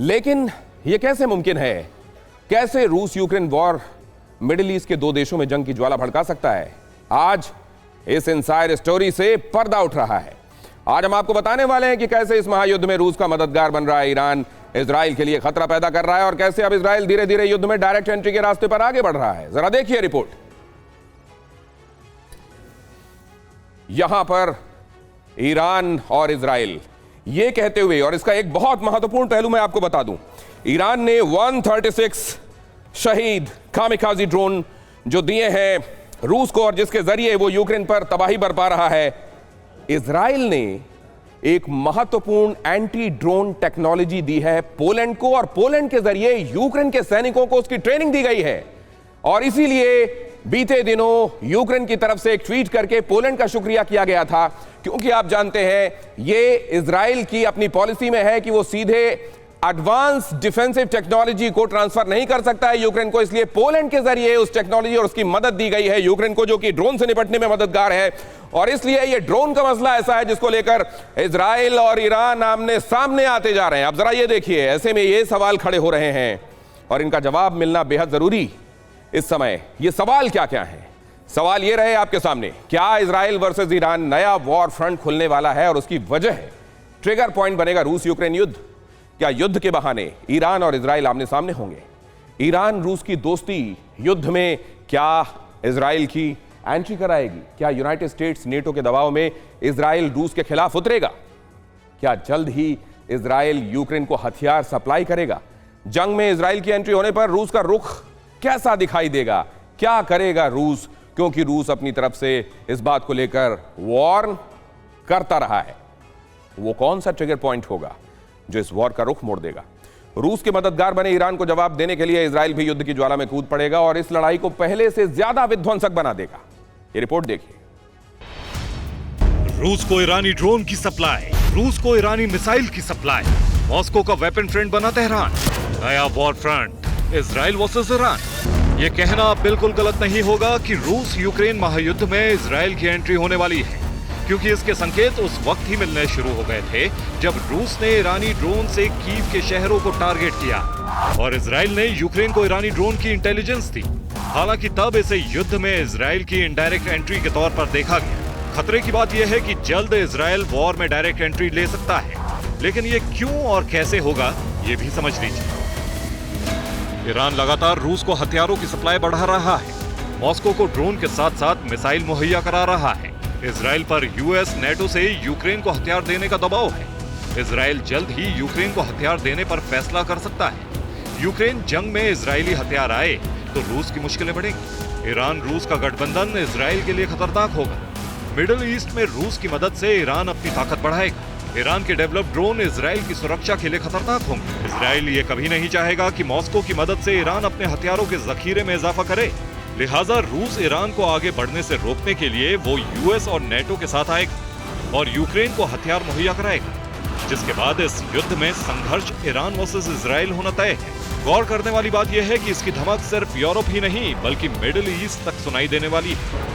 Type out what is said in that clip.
लेकिन यह कैसे मुमकिन है? कैसे रूस यूक्रेन वॉर मिडिल ईस्ट के दो देशों में जंग की ज्वाला भड़का सकता है? आज इस इनसाइड स्टोरी से पर्दा उठ रहा है। आज हम आपको बताने वाले हैं कि कैसे इस महायुद्ध में रूस का मददगार बन रहा है ईरान, इजराइल के लिए खतरा पैदा कर रहा है, और कैसे अब इजराइल धीरे धीरे युद्ध में डायरेक्ट एंट्री के रास्ते पर आगे बढ़ रहा है। जरा देखिए रिपोर्ट। यहां पर ईरान और इजराइल ये कहते हुए, और इसका एक बहुत महत्वपूर्ण पहलू मैं आपको बता दूं, ईरान ने 136 शहीद कामिकाजी ड्रोन जो दिए हैं रूस को और जिसके जरिए वो यूक्रेन पर तबाही बरपा रहा है, इजराइल ने एक महत्वपूर्ण एंटी ड्रोन टेक्नोलॉजी दी है पोलैंड को, और पोलैंड के जरिए यूक्रेन के सैनिकों को उसकी ट्रेनिंग दी गई है। और इसीलिए बीते दिनों यूक्रेन की तरफ से एक ट्वीट करके पोलैंड का शुक्रिया किया गया था, क्योंकि आप जानते हैं ये इजराइल की अपनी पॉलिसी में है कि वो सीधे एडवांस डिफेंसिव टेक्नोलॉजी को ट्रांसफर नहीं कर सकता है यूक्रेन को। इसलिए पोलैंड के जरिए उस टेक्नोलॉजी और उसकी मदद दी गई है यूक्रेन को, जो कि ड्रोन से निपटने में मददगार है। और इसलिए ये ड्रोन का मसला ऐसा है जिसको लेकर इजराइल और ईरान आमने सामने आते जा रहे हैं। अब जरा ये देखिए, ऐसे में ये सवाल खड़े हो रहे हैं और इनका जवाब मिलना बेहद जरूरी इस समय। ये सवाल क्या क्या है? सवाल ये रहे आपके सामने, क्या इजराइल वर्सेस ईरान नया वॉर फ्रंट खुलने वाला है और उसकी वजह है ट्रिगर पॉइंट बनेगा रूस यूक्रेन युद्ध? क्या युद्ध के बहाने ईरान और इजराइल आमने सामने होंगे? ईरान रूस की दोस्ती युद्ध में क्या इजराइल की एंट्री कराएगी? क्या यूनाइटेड स्टेट्स नेटो के दबाव में इजराइल रूस के खिलाफ उतरेगा? क्या जल्द ही इजराइल यूक्रेन को हथियार सप्लाई करेगा? जंग में इजराइल की एंट्री होने पर रूस का रुख कैसा दिखाई देगा? क्या करेगा रूस? क्योंकि रूस अपनी तरफ से इस बात को लेकर वॉर्न करता रहा है। वो कौन सा ट्रिगर पॉइंट होगा जो इस वॉर का रुख मोड़ देगा? रूस के मददगार बने ईरान को जवाब देने के लिए इजराइल भी युद्ध की ज्वाला में कूद पड़ेगा और इस लड़ाई को पहले से ज्यादा विध्वंसक बना देगा। ये रिपोर्ट देखिए। रूस को ईरानी ड्रोन की सप्लाई, रूस को ईरानी मिसाइल की सप्लाई, मॉस्को का वेपन फ्रंट बना तेहरान। नया war front Israel versus Iran. ये कहना बिल्कुल गलत नहीं होगा कि रूस यूक्रेन महायुद्ध में इजराइल की एंट्री होने वाली है, क्योंकि इसके संकेत उस वक्त ही मिलने शुरू हो गए थे जब रूस ने ईरानी ड्रोन से कीव के शहरों को टारगेट किया और इजराइल ने यूक्रेन को ईरानी ड्रोन की इंटेलिजेंस दी। हालांकि तब इसे युद्ध में इजराइल की इनडायरेक्ट एंट्री के तौर पर देखा गया। खतरे की बात यह है कि जल्द इजराइल वॉर में डायरेक्ट एंट्री ले सकता है, लेकिन ये क्यों और कैसे होगा ये भी समझ लीजिए। ईरान लगातार रूस को हथियारों की सप्लाई बढ़ा रहा है, मॉस्को को ड्रोन के साथ साथ मिसाइल मुहैया करा रहा है। इजराइल पर यूएस नेटो से यूक्रेन को हथियार देने का दबाव है। इजराइल जल्द ही यूक्रेन को हथियार देने पर फैसला कर सकता है। यूक्रेन जंग में इजरायली हथियार आए तो रूस की मुश्किलें बढ़ेंगी। ईरान रूस का गठबंधन इजराइल के लिए खतरनाक होगा। मिडिल ईस्ट में रूस की मदद से ईरान अपनी ताकत बढ़ाएगा। ईरान के डेवलप ड्रोन इजराइल की सुरक्षा के लिए खतरनाक होंगे। इजराइल ये कभी नहीं चाहेगा कि मॉस्को की मदद से ईरान अपने हथियारों के जखीरे में इजाफा करे। लिहाजा रूस ईरान को आगे बढ़ने से रोकने के लिए वो यूएस और नेटो के साथ आएगा और यूक्रेन को हथियार मुहैया कराएगा, जिसके बाद इस युद्ध में संघर्ष ईरान वर्सेस इजराइल होना तय है। गौर करने वाली बात यह है कि इसकी धमक सिर्फ यूरोप ही नहीं बल्कि मिडिल ईस्ट तक सुनाई देने वाली है।